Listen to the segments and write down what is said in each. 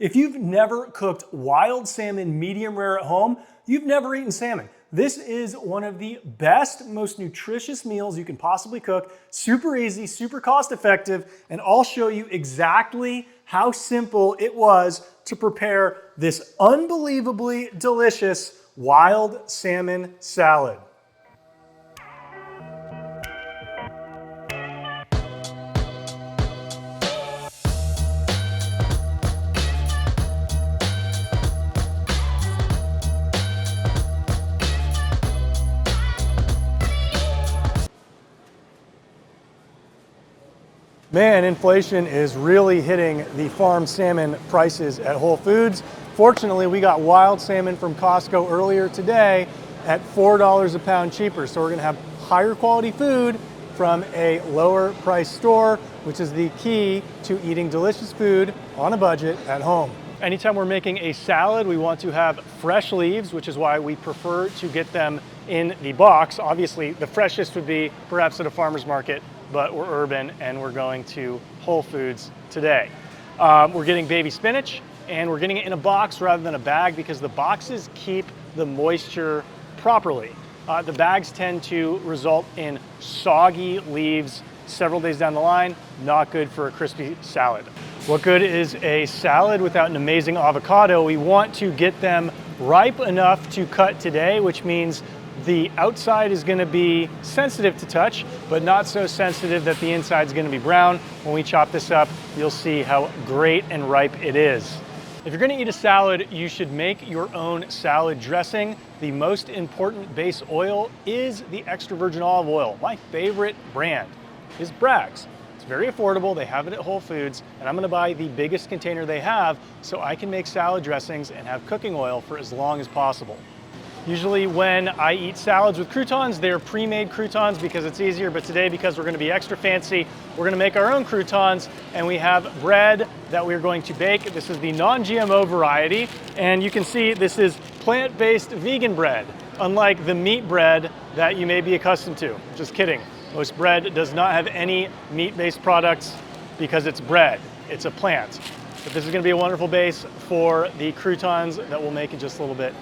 If you've never cooked wild salmon medium rare at home, you've never eaten salmon. This is one of the best, most nutritious meals you can possibly cook. Super easy, super cost effective, and I'll show you exactly how simple it was to prepare this unbelievably delicious wild salmon salad. Man, inflation is really hitting the farm salmon prices at Whole Foods. Fortunately, we got wild salmon from Costco earlier today at $4 a pound cheaper. So we're gonna have higher quality food from a lower price store, which is the key to eating delicious food on a budget at home. Anytime we're making a salad, we want to have fresh leaves, which is why we prefer to get them in the box. Obviously, the freshest would be perhaps at a farmer's market, but we're urban and we're going to Whole Foods today. We're getting baby spinach and we're getting it in a box rather than a bag because the boxes keep the moisture properly. The bags tend to result in soggy leaves several days down the line, not good for a crispy salad. What good is a salad without an amazing avocado? We want to get them ripe enough to cut today, which means the outside is going to be sensitive to touch, but not so sensitive that the inside is going to be brown. When we chop this up, you'll see how great and ripe it is. If you're going to eat a salad, you should make your own salad dressing. The most important base oil is the extra virgin olive oil. My favorite brand is Bragg's. It's very affordable. They have it at Whole Foods, and I'm going to buy the biggest container they have so I can make salad dressings and have cooking oil for as long as possible. Usually when I eat salads with croutons, they're pre-made croutons because it's easier, but today, because we're gonna be extra fancy, we're gonna make our own croutons, and we have bread that we're going to bake. This is the non-GMO variety, and you can see this is plant-based vegan bread, unlike the meat bread that you may be accustomed to. Just kidding. Most bread does not have any meat-based products because it's bread, it's a plant. But this is gonna be a wonderful base for the croutons that we'll make in just a little bit.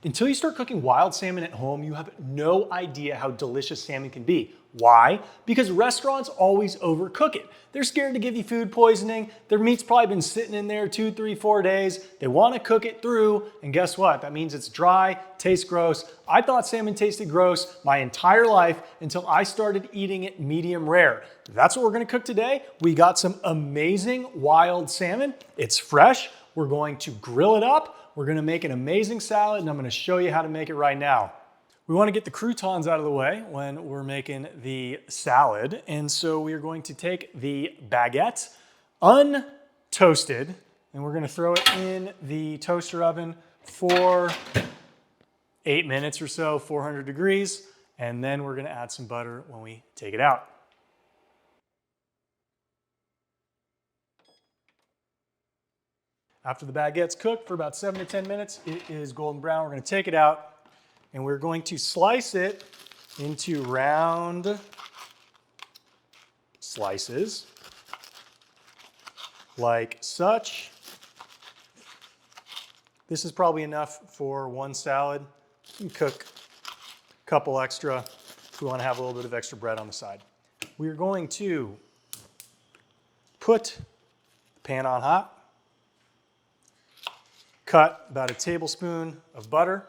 Until you start cooking wild salmon at home, you have no idea how delicious salmon can be. Why? Because restaurants always overcook it. They're scared to give you food poisoning. Their meat's probably been sitting in there 2, 3, 4 days. They want to cook it through, and guess what? That means it's dry, tastes gross. I thought salmon tasted gross my entire life until I started eating it medium rare. That's what we're going to cook today. We got some amazing wild salmon. It's fresh. We're going to grill it up. We're gonna make an amazing salad, and I'm gonna show you how to make it right now. We wanna get the croutons out of the way when we're making the salad, and so we are going to take the baguette, untoasted, and we're gonna throw it in the toaster oven for 8 minutes or so, 400 degrees, and then we're gonna add some butter when we take it out. After the baguette's cooked for about 7 to 10 minutes, it is golden brown. We're going to take it out and we're going to slice it into round slices like such. This is probably enough for one salad. You can cook a couple extra if we want to have a little bit of extra bread on the side. We're going to put the pan on hot. Cut about a tablespoon of butter,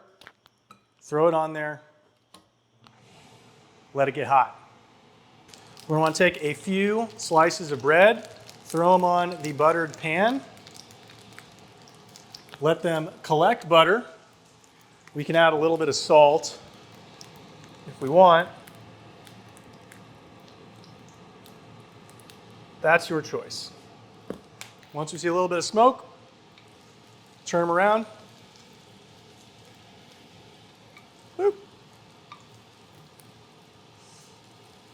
throw it on there, let it get hot. We're going to take a few slices of bread, throw them on the buttered pan, let them collect butter. We can add a little bit of salt if we want. That's your choice. Once we see a little bit of smoke, turn them around. Boop.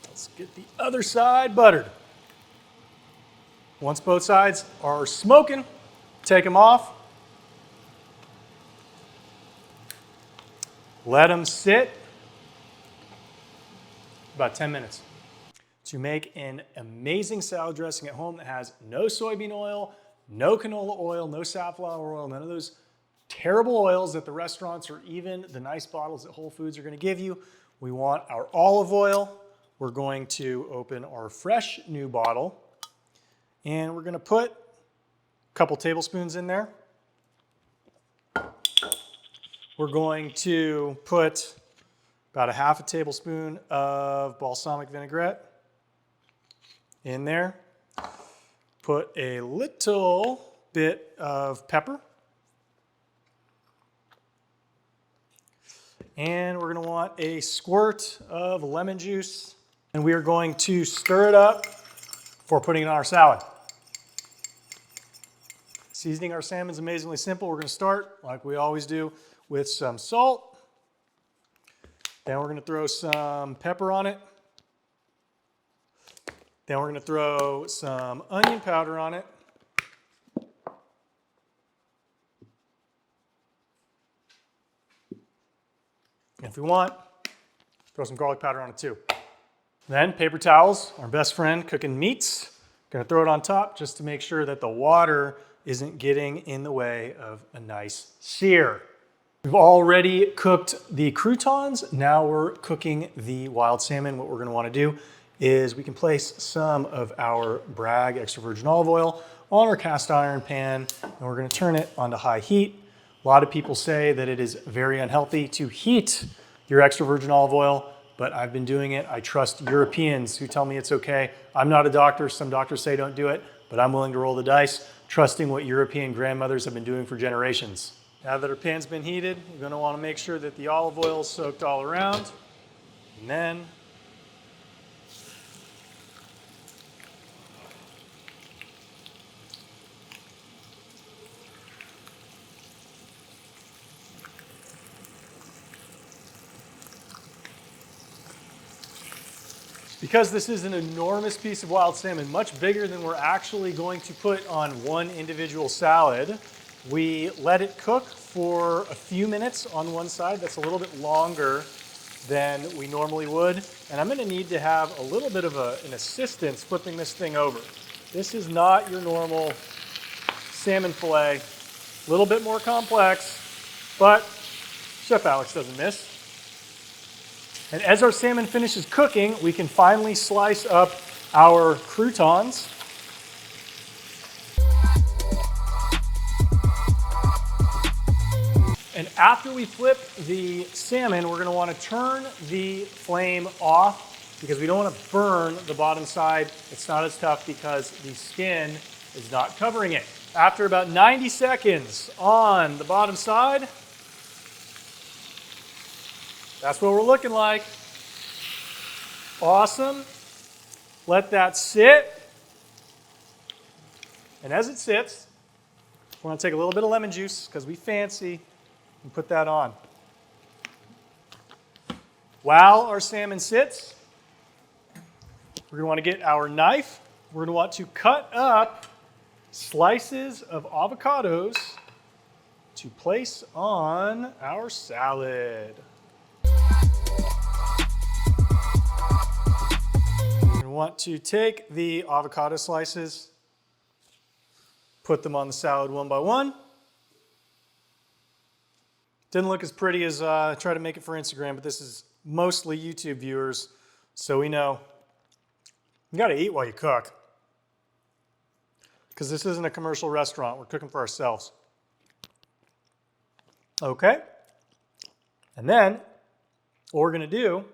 Let's get the other side buttered. Once both sides are smoking, take them off. Let them sit about 10 minutes. to make an amazing salad dressing at home that has no soybean oil, no canola oil, no safflower oil, none of those terrible oils that the restaurants or even the nice bottles that Whole Foods are going to give you. We want our olive oil. We're going to open our fresh new bottle and we're going to put a couple tablespoons in there. We're going to put about a half a tablespoon of balsamic vinaigrette in there. Put a little bit of pepper. And we're going to want a squirt of lemon juice. And we are going to stir it up before putting it on our salad. Seasoning our salmon is amazingly simple. We're going to start, like we always do, with some salt. Then we're going to throw some pepper on it. Then we're going to throw some onion powder on it. And if we want, throw some garlic powder on it too. Then paper towels, our best friend cooking meats. Gonna throw it on top just to make sure that the water isn't getting in the way of a nice sear. We've already cooked the croutons. Now we're cooking the wild salmon. What we're gonna wanna do is we can place some of our Bragg extra virgin olive oil on our cast iron pan, and we're gonna turn it onto high heat. A lot of people say that it is very unhealthy to heat your extra virgin olive oil, but I've been doing it. I trust Europeans who tell me it's okay. I'm not a doctor. Some doctors say don't do it, but I'm willing to roll the dice, trusting what European grandmothers have been doing for generations. Now that our pan's been heated, you're gonna wanna make sure that the olive oil is soaked all around, and then because this is an enormous piece of wild salmon, much bigger than we're actually going to put on one individual salad, we let it cook for a few minutes on one side. That's a little bit longer than we normally would. And I'm gonna need to have a little bit of an assistance flipping this thing over. This is not your normal salmon fillet. A little bit more complex, but Chef Alex doesn't miss. And as our salmon finishes cooking, we can finally slice up our croutons. And after we flip the salmon, we're gonna wanna turn the flame off because we don't wanna burn the bottom side. It's not as tough because the skin is not covering it. After about 90 seconds on the bottom side, that's what we're looking like. Awesome. Let that sit. And as it sits, we're gonna take a little bit of lemon juice because we fancy and put that on. While our salmon sits, we're gonna wanna get our knife. We're gonna want to cut up slices of avocados to place on our salad. We want to take the avocado slices, put them on the salad one by one. Didn't look as pretty as I tried to make it for Instagram, but this is mostly YouTube viewers, so we know you gotta eat while you cook. Because this isn't a commercial restaurant, we're cooking for ourselves. Okay, and then what we're gonna do,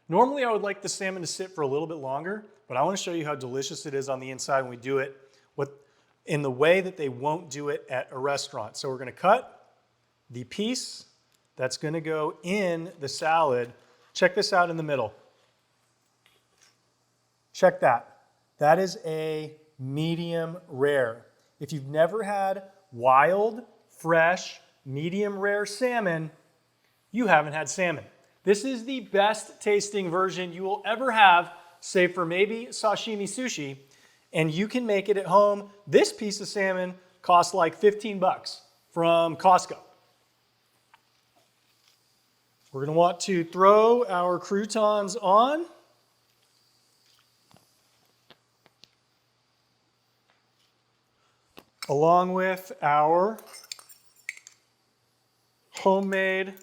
normally I would like the salmon to sit for a little bit longer, but I wanna show you how delicious it is on the inside when we do it in the way that they won't do it at a restaurant. So we're gonna cut the piece that's gonna go in the salad. Check this out in the middle. Check that. That is a medium rare. If you've never had wild, fresh, medium rare salmon, you haven't had salmon. This is the best tasting version you will ever have, save for maybe sashimi sushi, and you can make it at home. This piece of salmon costs like 15 bucks from Costco. We're gonna want to throw our croutons on. along with our homemade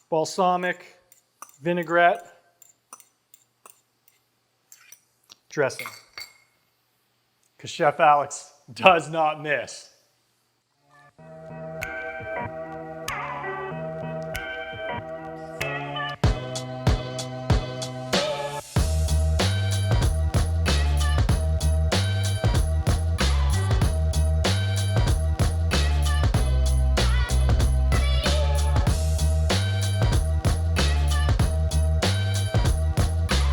balsamic vinaigrette dressing, because Chef Alex does not miss.